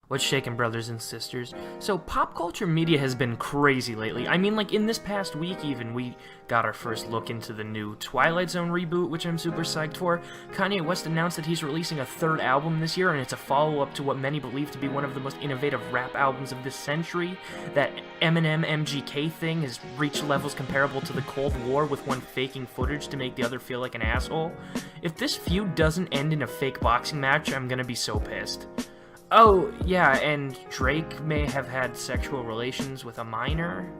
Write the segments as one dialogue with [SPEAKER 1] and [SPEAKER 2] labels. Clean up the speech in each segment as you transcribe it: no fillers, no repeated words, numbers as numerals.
[SPEAKER 1] What's shaking, brothers and sisters? So, pop culture media has been crazy lately. I mean, like, in this past week even, we got our first look into the new Twilight Zone reboot, which I'm super psyched for. Kanye West announced that he's releasing a third album this year, and it's a follow-up to what many believe to be one of the most innovative rap albums of this century. That Eminem MGK thing has reached levels comparable to the Cold War, with one faking footage to make the other feel like an asshole. If this feud doesn't end in a fake boxing match, I'm gonna be so pissed. Oh, yeah, and Drake may have had sexual relations with a minor.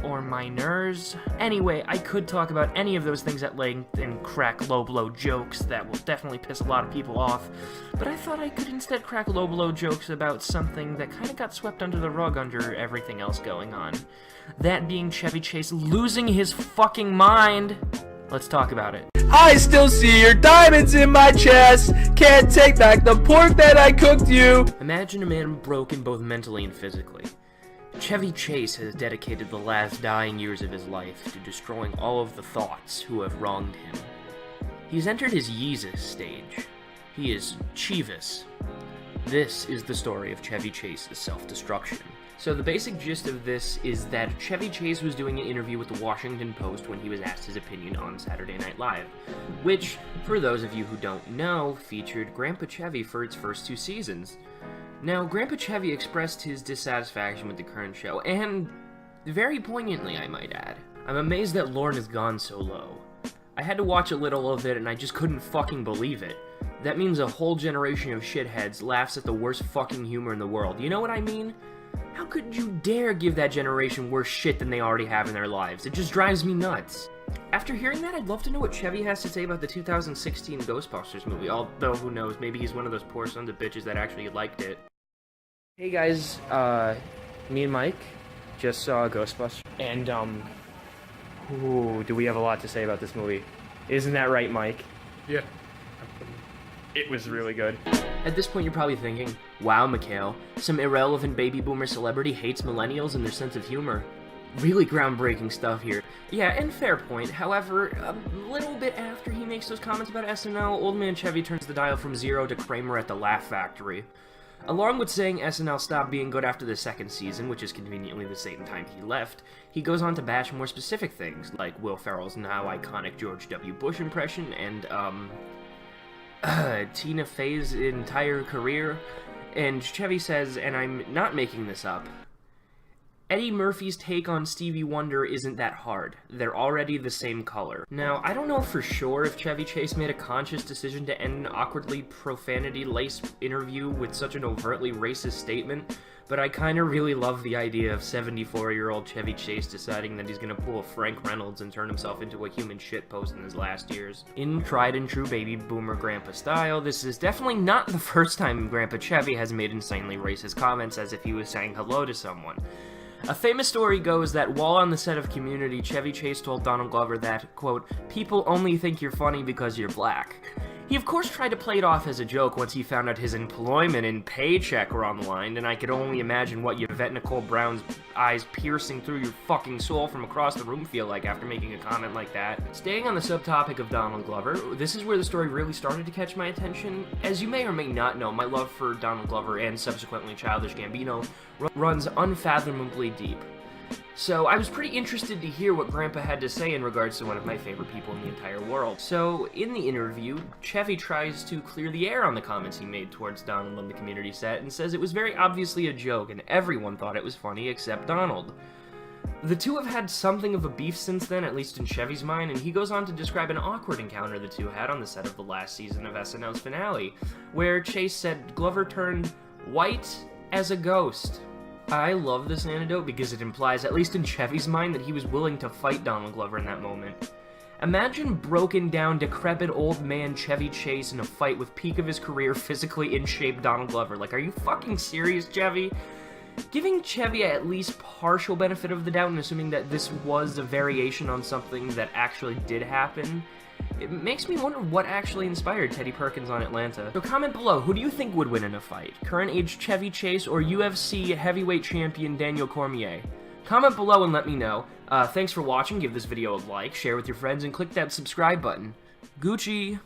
[SPEAKER 1] Or minors. Anyway, I could talk about any of those things at length and crack low-blow jokes that will definitely piss a lot of people off, but I thought I could instead crack low-blow jokes about something that kinda got swept under the rug under everything else going on. That being Chevy Chase losing his fucking mind. Let's talk about it.
[SPEAKER 2] I still see your diamonds in my chest. Can't take back the pork that I cooked you.
[SPEAKER 1] Imagine a man broken both mentally and physically. Chevy Chase has dedicated the last dying years of his life to destroying all of the thoughts who have wronged him. He's entered his Yeezus stage. He is Chivas. This is the story of Chevy Chase's self-destruction. So the basic gist of this is that Chevy Chase was doing an interview with the Washington Post when he was asked his opinion on Saturday Night Live, which, for those of you who don't know, featured Grandpa Chevy for its first 2 seasons. Now, Grandpa Chevy expressed his dissatisfaction with the current show, and very poignantly, I might add. I'm amazed that Lorne has gone so low. I had to watch a little of it and I just couldn't fucking believe it. That means a whole generation of shitheads laughs at the worst fucking humor in the world, you know what I mean? How could you dare give that generation worse shit than they already have in their lives? It just drives me nuts. After hearing that, I'd love to know what Chevy has to say about the 2016 Ghostbusters movie, although who knows, maybe he's one of those poor sons of bitches that actually liked it. Hey guys, me and Mike just saw Ghostbusters, and ooh, do we have a lot to say about this movie? Isn't that right, Mike?
[SPEAKER 3] Yeah.
[SPEAKER 1] It was really good. At this point, you're probably thinking, wow, McHale, some irrelevant baby boomer celebrity hates millennials and their sense of humor. Really groundbreaking stuff here. Yeah, and fair point. However, a little bit after he makes those comments about SNL, Old Man Chevy turns the dial from Zero to Kramer at the Laugh Factory. Along with saying SNL stopped being good after the 2nd season, which is conveniently the same time he left, he goes on to bash more specific things, like Will Ferrell's now iconic George W. Bush impression, and, Tina Fey's entire career, and Chevy says, and I'm not making this up, Eddie Murphy's take on Stevie Wonder isn't that hard. They're already the same color. Now, I don't know for sure if Chevy Chase made a conscious decision to end an awkwardly profanity-laced interview with such an overtly racist statement, but I kinda really love the idea of 74-year-old Chevy Chase deciding that he's gonna pull a Frank Reynolds and turn himself into a human shitpost in his last years. In tried-and-true baby boomer grandpa style, this is definitely not the first time Grandpa Chevy has made insanely racist comments as if he was saying hello to someone. A famous story goes that while on the set of Community, Chevy Chase told Donald Glover that, quote, people only think you're funny because you're black. He of course tried to play it off as a joke once he found out his employment and paycheck were on the line, and I could only imagine what Yvette Nicole Brown's eyes piercing through your fucking soul from across the room feel like after making a comment like that. Staying on the subtopic of Donald Glover, this is where the story really started to catch my attention. As you may or may not know, my love for Donald Glover and subsequently Childish Gambino runs unfathomably deep. So I was pretty interested to hear what Grandpa had to say in regards to one of my favorite people in the entire world. So in the interview, Chevy tries to clear the air on the comments he made towards Donald on the Community set and says it was very obviously a joke and everyone thought it was funny except Donald. The two have had something of a beef since then, at least in Chevy's mind, and he goes on to describe an awkward encounter the two had on the set of the last season of SNL's finale, where Chase said Glover turned white as a ghost. I love this anecdote because it implies, at least in Chevy's mind, that he was willing to fight Donald Glover in that moment. Imagine broken down, decrepit old man Chevy Chase in a fight with peak of his career, physically in shape Donald Glover. Like, are you fucking serious, Chevy? Giving Chevy at least partial benefit of the doubt and assuming that this was a variation on something that actually did happen, it makes me wonder what actually inspired Teddy Perkins on Atlanta. So comment below, who do you think would win in a fight? Current age Chevy Chase or UFC heavyweight champion Daniel Cormier? Comment below and let me know. Thanks for watching, give this video a like, share with your friends, and click that subscribe button. Gucci!